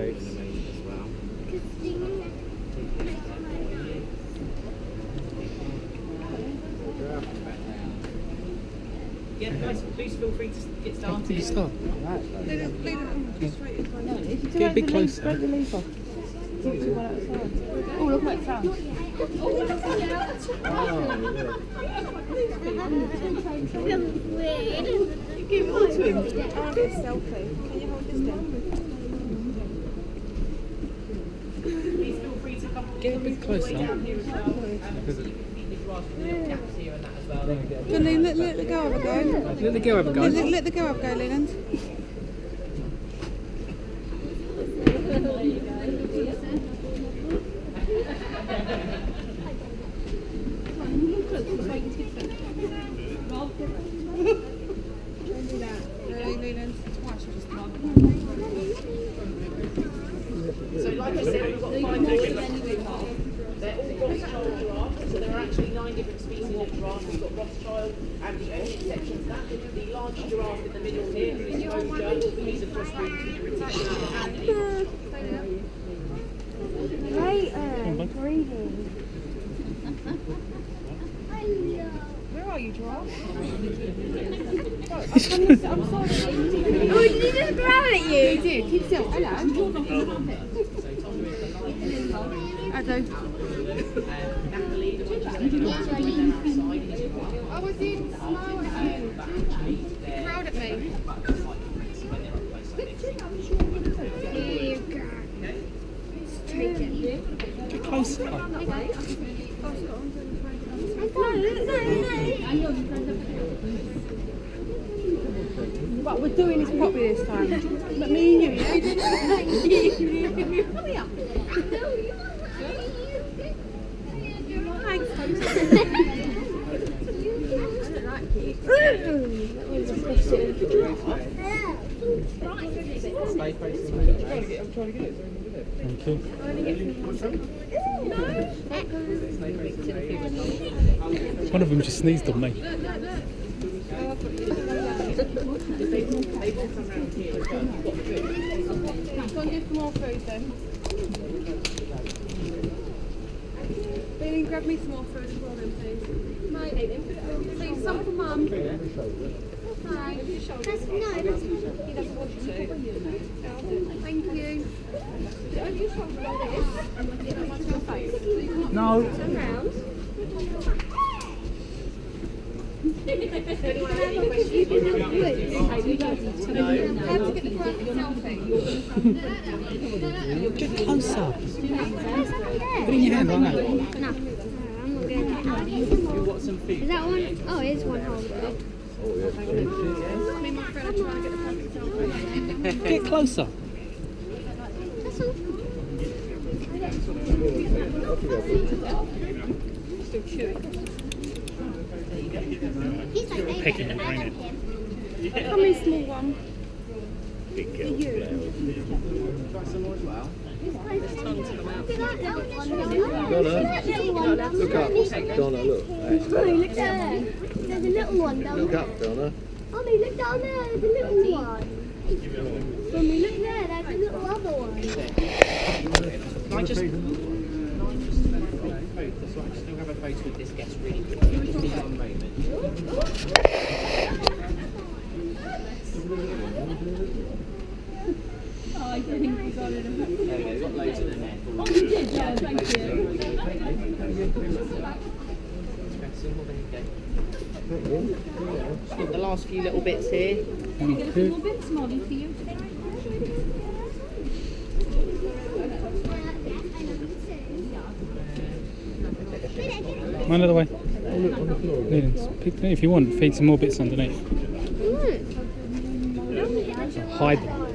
Amazing as well. Yeah, guys, please feel free to get started. You start. Get a bit closer. Oh, look what it sounds. Give it to him. Selfie. Can you hold this down? Please feel free to come Get a bit closer. Let the girl have a go. Let the girl have a go. Let the girl have a go, Leland. So like I said, we've got 5 different they're all Rothschild giraffes, so there are actually 9 different species of giraffe. We've got Rothschild, and the only exception to that is the large giraffe in the middle here, is Moja. He's a crossbreed between a British and breathing. Where are you, giraffe? I'm sorry. Oh, did he just growl at you? He did. Keep still. Hello. Hello. Natalie, the one who's outside, I was in. Smile at you. Proud at me. Here you go. Take it. Get closer. No. But we're doing this properly this time. But me and you, yeah? Come here. Thanks, Toby. Stay facing me. I'm trying to get it. Thank you. One of them just sneezed on me. Go and get some more food then. Bailey, grab me some more food as well then, please. Please, some for Mum. He doesn't want to. Thank you. No. Turn round. Get closer. Put in your hand like that. No. I'm not going to got some food. Is that one? Oh, it is one hole. Me and my friend are trying to get the perfect selfie. Get closer. That's all. Still chewing. He's like Pecking the brain in. Come in, small one. Big girl. Try some more as well. Donna, look up. Donna, look. Mommy, look down there. There's a little one down Look there. up, Donna. Mommy, look down there. There's a little one. Mommy, look there. There's a little other one. Can I just still have a photo with this guest really quickly? Just need 1 moment. Oh, I think we got it. There we go, we've got loads of them there. Oh, you did, yeah, thank you. Just got the last few little bits here. Thank you. More bits, Molly, for you. One other way. Leland, if you want, feed some more bits underneath. Hide them.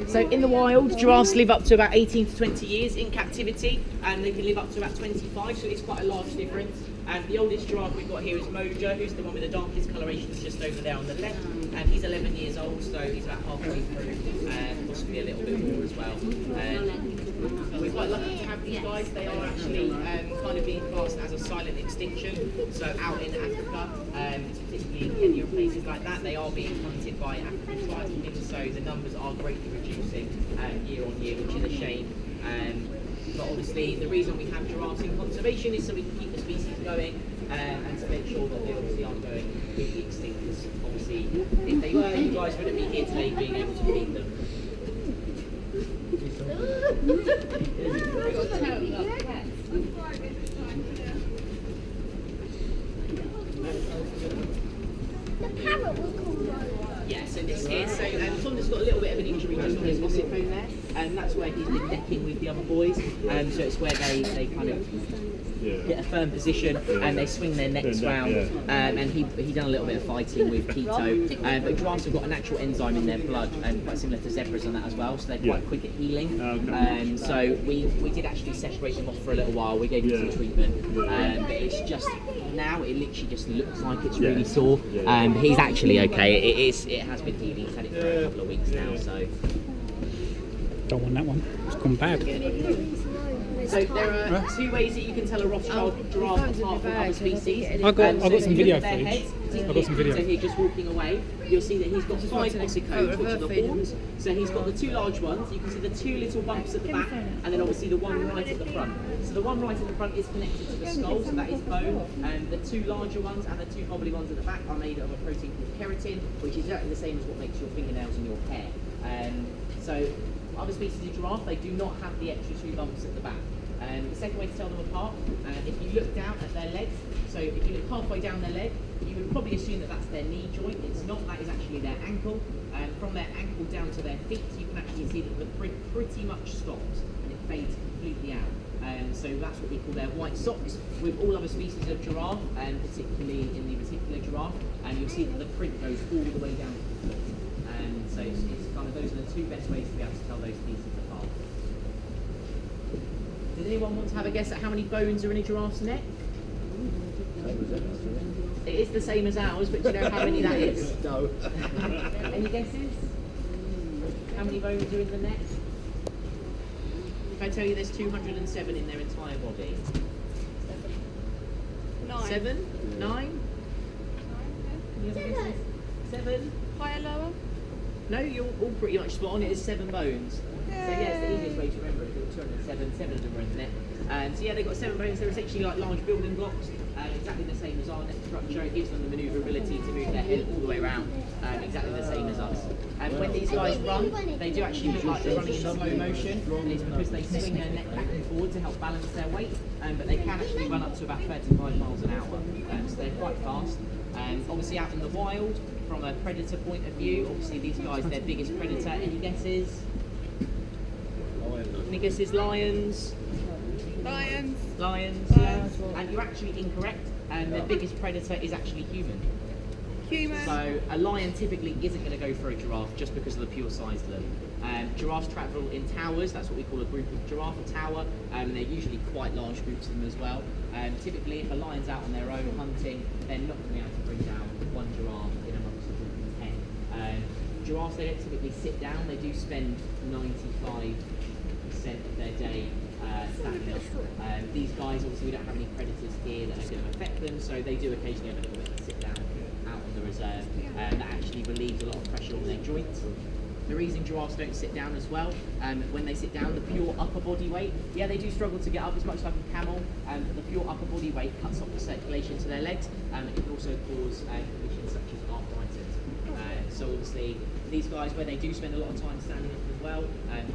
So in the wild, giraffes live up to about 18 to 20 years in captivity, and they can live up to about 25, so it's quite a large difference. And the oldest giraffe we've got here is Moja, who's the one with the darkest coloration, just over there on the left, and he's 11 years old, so he's about halfway through, and possibly a little bit more as well. We're quite lucky to have these guys. They are actually kind of being classed as a silent extinction, so out in Africa, particularly in Kenya and places like that, they are being hunted by African tribesmen, so the numbers are greatly reducing year on year, which is a shame. But obviously, the reason we have giraffes in conservation is so we can keep the species going and to make sure that they obviously aren't going completely extinct. Because obviously, if they were, you guys wouldn't be here today being able to feed them. The parrot was called Rowan. Yeah, so this here, so Tonda's got a little bit of an injury just on his ossicone there, and that's where he's been necking with the other boys, so it's where they kind of get a firm position and they swing their necks round, and he done a little bit of fighting with keto, but giraffes have got a natural enzyme in their blood, quite similar to zebras on that as well, so they're quite quick at healing, so we did actually separate them off for a little while, we gave him some treatment, but it's just, now it literally just looks like it's really sore, he's actually okay, it has been healing, he's had it for a couple of weeks now, so. Don't want that one. It's gone bad. So there are two ways that you can tell a Rothschild giraffe apart from other species. I got so some if you video look at their footage. heads, I got some video. So he's just walking away. You'll see that he's got 5 ossicones, which are the horns. So he's got the 2 large ones. You can see the 2 little bumps at the back, and then obviously the one right at the front. So the one right at the front is connected to the skull, so that is bone. And the 2 larger ones and the 2 bobbly ones at the back are made of a protein called keratin, which is exactly the same as what makes your fingernails and your hair. So other species of giraffe, they do not have the extra 2 bumps at the back. The second way to tell them apart, if you look down at their legs, so if you look halfway down their leg, you would probably assume that that's their knee joint. It's not, that is actually their ankle. From their ankle down to their feet, you can actually see that the print pretty much stops and it fades completely out. So that's what we call their white socks. With all other species of giraffe, and particularly in the reticular giraffe, you'll see that the print goes all the way down to the foot. So it's kind of, those are the 2 best ways to be able to tell those species apart. Does anyone want to have a guess at how many bones are in a giraffe's neck? It is the same as ours, but do you know how many that is? No. Any guesses? How many bones are in the neck? If I tell you there's 207 in their entire body. 9. 7? 9? Any other guesses? 7? Higher, lower? No, you're all pretty much spot on. It is 7 bones. So yeah, it's the easiest way to remember it. 207, 7 of them are in the neck. So yeah, they've got 7 bones. They're essentially like large building blocks, exactly the same as our neck structure. It gives them the manoeuvrability to move their head all the way around, exactly the same as us. And when these guys run, they do actually look like they're running in slow motion, and it's because they swing their neck back and forward to help balance their weight. But they can actually run up to about 35 miles an hour, so they're quite fast. Obviously out in the wild, from a predator point of view, obviously these guys, their biggest predator. Any guesses? Any guesses? Lions? Lions. Lions, yeah. And you're actually incorrect. Their biggest predator is actually human. Human. So a lion typically isn't going to go for a giraffe just because of the pure size of them. Giraffes travel in towers. That's what we call a group of giraffe, a tower. They're usually quite large groups of them as well. Typically, if a lion's out on their own hunting, they're not going to be able to bring down one giraffe in amongst a group of 10. Giraffes, they don't typically sit down. They do spend 95% of their day standing up. These guys, obviously, we don't have any predators here that are going to affect them, so they do occasionally have a little bit of sit down out on the reserve. That actually relieves a lot of pressure on their joints. The reason giraffes don't sit down as well, when they sit down, the pure upper body weight, yeah, they do struggle to get up as much like a camel, but the pure upper body weight cuts off the circulation to their legs, and it can also cause conditions such as arthritis. So obviously, these guys, where they do spend a lot of time standing up as well,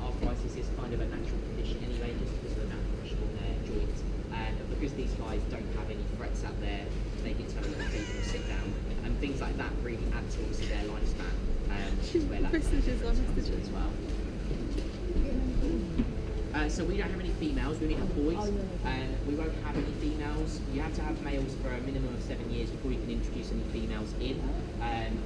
arthritis is kind of a natural condition anyway, just because of the natural pressure on their joints. But because these guys don't have any threats out there, they can totally sit down, and things like that really add to obviously their lifespan. Which is where that comes as well. So we don't have any females, we only have boys. We won't have any females. You have to have males for a minimum of 7 years before you can introduce any females in.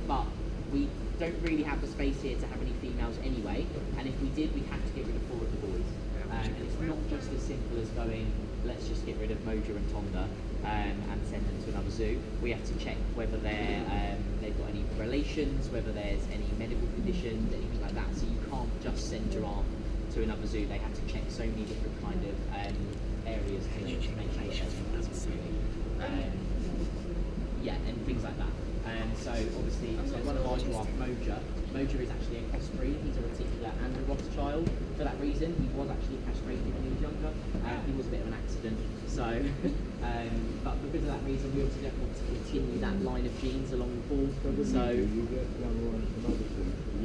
But we don't really have the space here to have any females anyway. And if we did, we'd have to get rid of 4 of the boys. And it's not just as simple as going, let's just get rid of Moja and Tonda and send them to another zoo. We have to check whether they've got any relations, whether there's any medical conditions, anything like that. So you can't just send Giraffe to another zoo. They have to check so many different kind of areas to make sure that there's yeah, and things like that. So obviously, one of our giraffe, Moja is actually a crossbreed. He's a Reticular and a Rothschild. For that reason, he was actually castrated when he was younger. He was a bit of an accident. So, but because of that reason, we obviously don't want to continue that line of genes along the pool. So,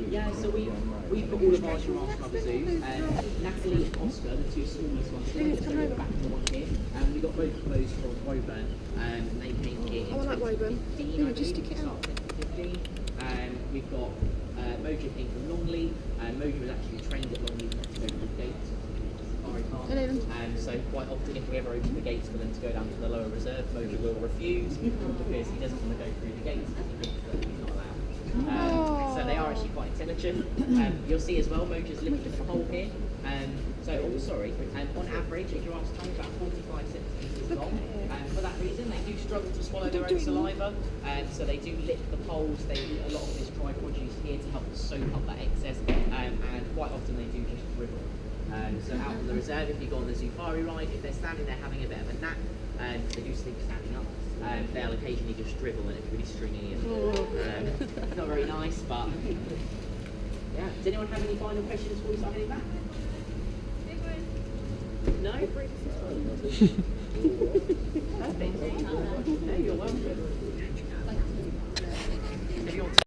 yeah, so we put all of our giraffes from other zoos. Natalie and Oscar, the two smallest ones, so we're back to one here. We got both of those from Woburn, and they came here in 2015. Just stick it out. 2015. We've got Moja came from Longley. Moja was actually trained at Longley not to go through the gates. So quite often, if we ever open the gates for them to go down to the lower reserve, Moja will refuse because he doesn't want to go through the gates because he thinks that he's not allowed. So they are actually quite intelligent. You'll see as well, Moja's lifted the pole here. On average, a giraffe's tongue is about 45 centimetres long. For that reason, they do struggle to swallow their own saliva, so they do lick the poles. They eat a lot of this dry produce here to help soak up that excess, and quite often they do just dribble. So out on the reserve, if you go on the safari ride, if they're standing there having a bit of a nap, they do sleep standing up, they'll occasionally just dribble and it's really stringy and not very nice, but yeah. Does anyone have any final questions before we start heading back? No? Perfect. No, you're welcome.